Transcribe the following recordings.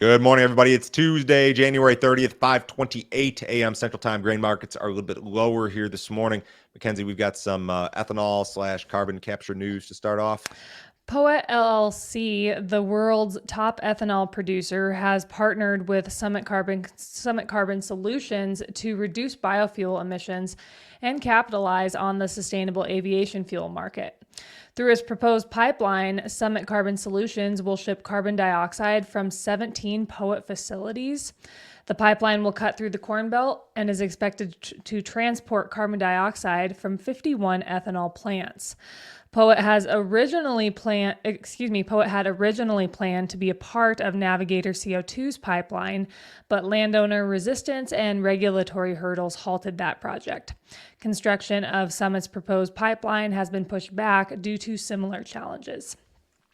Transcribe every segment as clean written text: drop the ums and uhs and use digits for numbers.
Good morning, everybody. It's Tuesday, January 30th, 5:28 a.m. Central Time. Grain markets are a little bit lower here this morning. Mackenzie, we've got some ethanol / carbon capture news to start off. POET LLC, the world's top ethanol producer, has partnered with Summit Carbon Solutions to reduce biofuel emissions and capitalize on the sustainable aviation fuel market. Through its proposed pipeline, Summit Carbon Solutions will ship carbon dioxide from 17 POET facilities. The pipeline will cut through the Corn Belt and is expected to transport carbon dioxide from 51 ethanol plants. POET had originally planned to be a part of Navigator CO2's pipeline, but landowner resistance and regulatory hurdles halted that project. Construction of Summit's proposed pipeline has been pushed back due to similar challenges.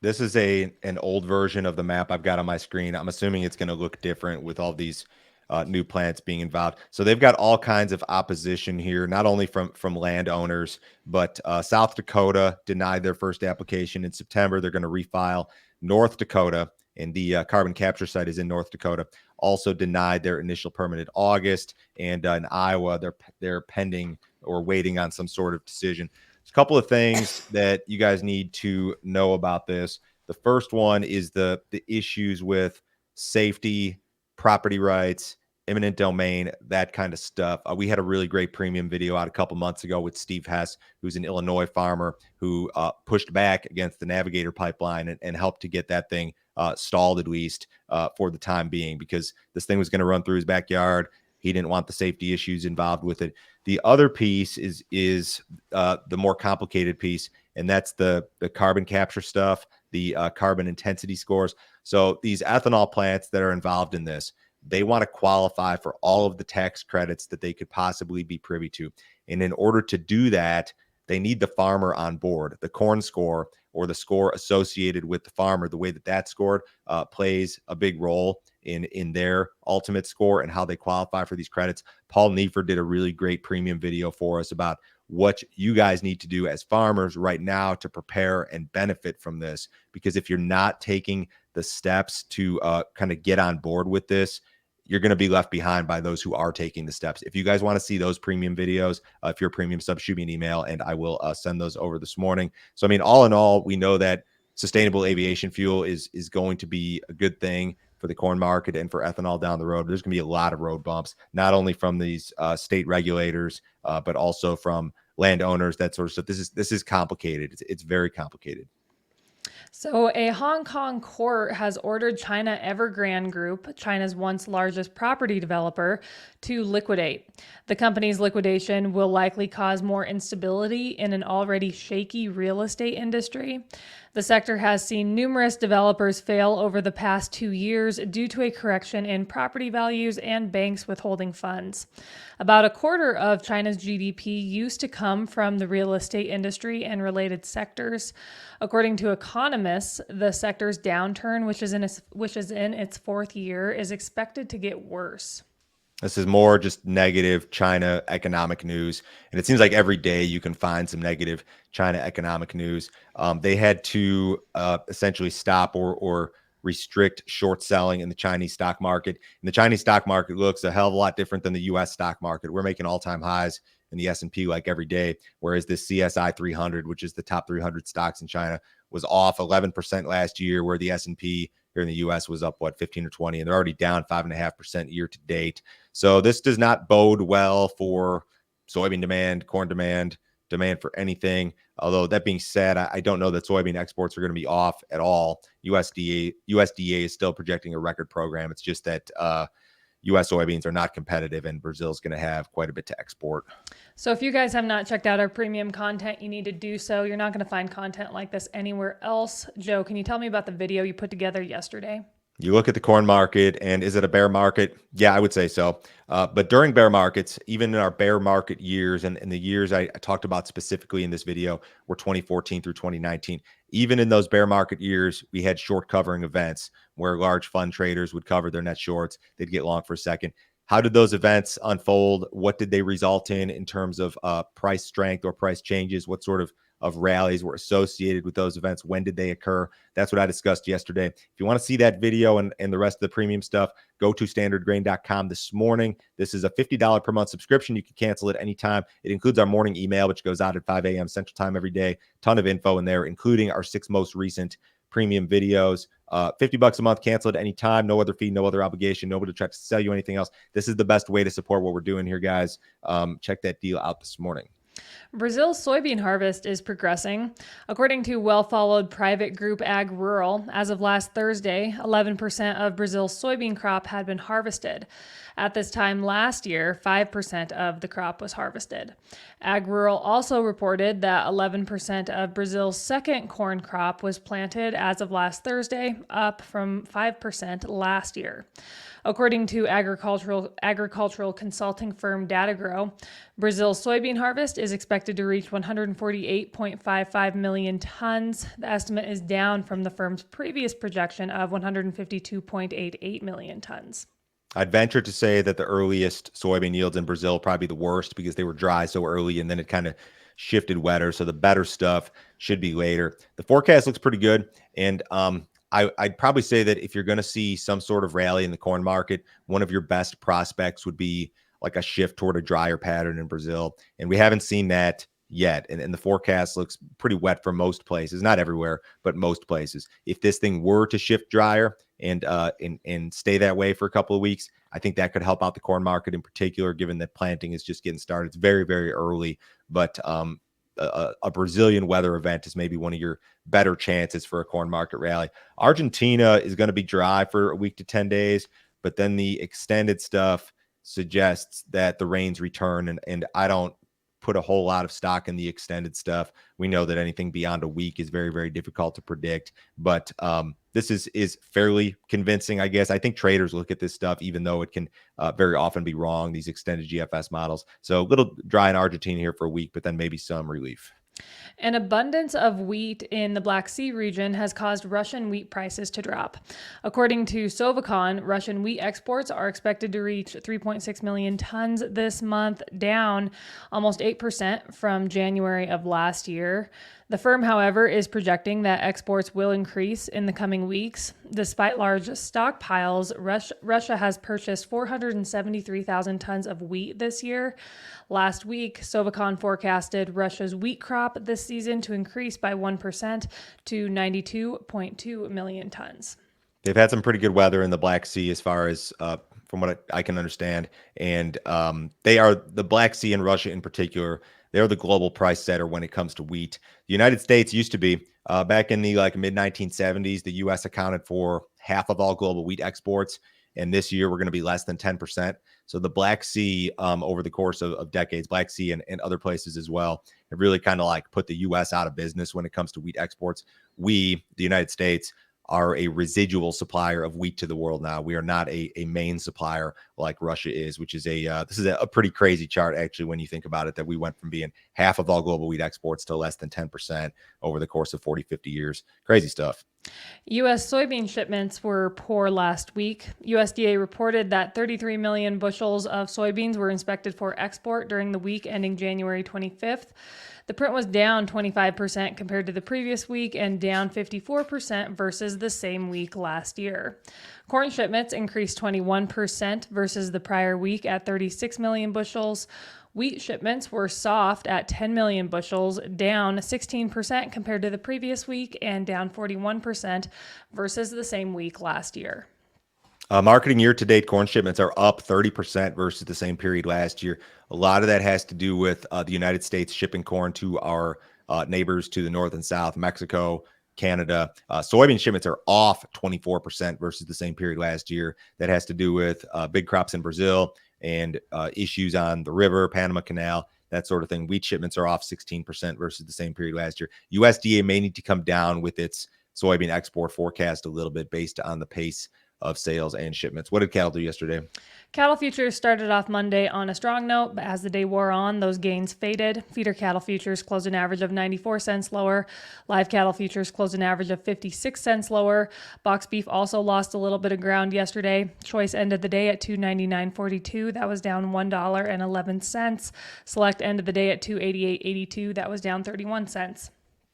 This is an old version of the map I've got on my screen. I'm assuming it's going to look different with all these new plants being involved. So they've got all kinds of opposition here, not only from landowners, but South Dakota denied their first application in September. They're going to refile. North Dakota, and the carbon capture site is in North Dakota, also denied their initial permit in August. And in Iowa, they're pending or waiting on some sort of decision. There's a couple of things that you guys need to know about this. The first one is the issues with safety, property rights, eminent domain, that kind of stuff. We had a really great premium video out a couple months ago with Steve Hess, who's an Illinois farmer who pushed back against the Navigator pipeline and helped to get that thing stalled, at least for the time being, because this thing was going to run through his backyard. He didn't want the safety issues involved with it. The other piece is the more complicated piece, and that's the carbon capture stuff, the carbon intensity scores. So these ethanol plants that are involved in this, they want to qualify for all of the tax credits that they could possibly be privy to. And in order to do that, they need the farmer on board. The corn score, or the score associated with the farmer, the way that that's scored plays a big role in their ultimate score and how they qualify for these credits. Paul Neiffer did a really great premium video for us about what you guys need to do as farmers right now to prepare and benefit from this. Because if you're not taking the steps to kind of get on board with this, you're going to be left behind by those who are taking the steps. If you guys want to see those premium videos, if you're a premium sub, shoot me an email and I will send those over this morning. So, I mean, all in all, we know that sustainable aviation fuel is going to be a good thing for the corn market and for ethanol down the road. There's going to be a lot of road bumps, not only from these state regulators, but also from landowners, that sort of stuff. This is complicated. It's very complicated. So, a Hong Kong court has ordered China Evergrande Group, China's once largest property developer, to liquidate. The company's liquidation will likely cause more instability in an already shaky real estate industry. The sector has seen numerous developers fail over the past 2 years due to a correction in property values and banks withholding funds. About a quarter of China's GDP used to come from the real estate industry and related sectors. According to economists, the sector's downturn, which is in its fourth year, is expected to get worse. This is more just negative China economic news. And it seems like every day you can find some negative China economic news. They had to essentially stop or restrict short selling in the Chinese stock market. And the Chinese stock market looks a hell of a lot different than the U.S. stock market. We're making all-time highs in the S&P like every day, whereas this CSI 300, which is the top 300 stocks in China, was off 11% last year, where the S&P here in the U.S. was up, 15 or 20, and they're already down 5.5% year to date. So this does not bode well for soybean demand, corn demand, demand for anything. Although that being said, I don't know that soybean exports are going to be off at all. USDA is still projecting a record program. It's just that U.S. soybeans are not competitive, and Brazil's going to have quite a bit to export. So if you guys have not checked out our premium content, you need to do so. You're not going to find content like this anywhere else. Joe, can you tell me about the video you put together yesterday? You look at the corn market, and is it a bear market? Yeah, I would say so. But during bear markets, even in our bear market years, and the years I talked about specifically in this video were 2014 through 2019. Even in those bear market years, we had short covering events where large fund traders would cover their net shorts. They'd get long for a second. How did those events unfold? What did they result in terms of price strength or price changes? What sort of of rallies were associated with those events. When did they occur? That's what I discussed yesterday. If you want to see that video and the rest of the premium stuff, go to standardgrain.com this morning. This is a $50 per month subscription. You can cancel it anytime. It includes our morning email, which goes out at 5 a.m. Central Time every day. Ton of info in there, including our 6 most recent premium videos. $50 a month, cancel it anytime. No other fee, no other obligation. Nobody to try to sell you anything else. This is the best way to support what we're doing here, guys. Check that deal out this morning. Brazil's soybean harvest is progressing. According to well-followed private group Ag Rural, as of last Thursday, 11% of Brazil's soybean crop had been harvested. At this time last year, 5% of the crop was harvested. Ag Rural also reported that 11% of Brazil's second corn crop was planted as of last Thursday, up from 5% last year. According to agricultural consulting firm DataGrow, Brazil's soybean harvest is expected to reach 148.55 million tons. The estimate is down from the firm's previous projection of 152.88 million tons. I'd venture to say that the earliest soybean yields in Brazil probably the worst because they were dry so early and then it kind of shifted wetter. So the better stuff should be later. The forecast looks pretty good. And I'd probably say that if you're going to see some sort of rally in the corn market, one of your best prospects would be like a shift toward a drier pattern in Brazil. And we haven't seen that yet. And the forecast looks pretty wet for most places, not everywhere, but most places. If this thing were to shift drier and stay that way for a couple of weeks, I think that could help out the corn market in particular, given that planting is just getting started. It's very, very early, but a Brazilian weather event is maybe one of your better chances for a corn market rally. Argentina is going to be dry for a week to 10 days, but then the extended stuff suggests that the rains return, and I don't put a whole lot of stock in the extended stuff. We know that anything beyond a week is very, very difficult to predict, but this is fairly convincing, I guess. I think traders look at this stuff, even though it can very often be wrong, these extended GFS models. So a little dry in Argentina here for a week, but then maybe some relief. An abundance of wheat in the Black Sea region has caused Russian wheat prices to drop. According to Sovicon, Russian wheat exports are expected to reach 3.6 million tons this month, down almost 8% from January of last year. The firm, however, is projecting that exports will increase in the coming weeks. Despite large stockpiles, Russia has purchased 473,000 tons of wheat this year. Last week, Sovicon forecasted Russia's wheat crop this season to increase by 1% to 92.2 million tons. They've had some pretty good weather in the Black Sea as far as from what I can understand. And they are the Black Sea and Russia in particular. They're the global price setter when it comes to wheat. The United States used to be back in the mid 1970s. The U.S. accounted for half of all global wheat exports. And this year we're going to be less than 10%. So the Black Sea over the course of decades, Black Sea and other places as well, have really kind of like put the U.S. out of business when it comes to wheat exports. We, the United States, are a residual supplier of wheat to the world now. We are not a main supplier like Russia is, which is this is a pretty crazy chart, actually, when you think about it, that we went from being half of all global wheat exports to less than 10% over the course of 40, 50 years. Crazy stuff. U.S. soybean shipments were poor last week. USDA reported that 33 million bushels of soybeans were inspected for export during the week ending January 25th. The print was down 25% compared to the previous week and down 54% versus the same week last year. Corn shipments increased 21% versus the prior week at 36 million bushels. Wheat shipments were soft at 10 million bushels, down 16% compared to the previous week and down 41% versus the same week last year. Marketing year-to-date corn shipments are up 30% versus the same period last year. A lot of that has to do with the United States shipping corn to our neighbors to the north and south, Mexico, Canada. Soybean shipments are off 24% versus the same period last year. That has to do with big crops in Brazil and issues on the river, Panama Canal, that sort of thing. Wheat shipments are off 16% versus the same period last year. USDA may need to come down with its soybean export forecast a little bit based on the pace of sales and shipments. What did cattle do yesterday? Cattle futures started off Monday on a strong note, but as the day wore on, those gains faded. Feeder cattle futures closed an average of 94 cents lower. Live cattle futures closed an average of 56 cents lower. Box beef also lost a little bit of ground yesterday. Choice ended the day at $299.42. That was down $1.11. Select ended the day at $288.82. That was down 31 cents.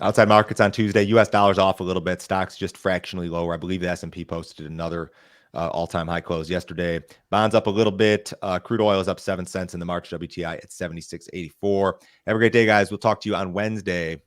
Outside markets on Tuesday, U.S. dollars off a little bit. Stocks just fractionally lower. I believe the S&P posted another all-time high close yesterday. Bonds up a little bit. Crude oil is up 7 cents in the March WTI at 76.84. Have a great day, guys. We'll talk to you on Wednesday.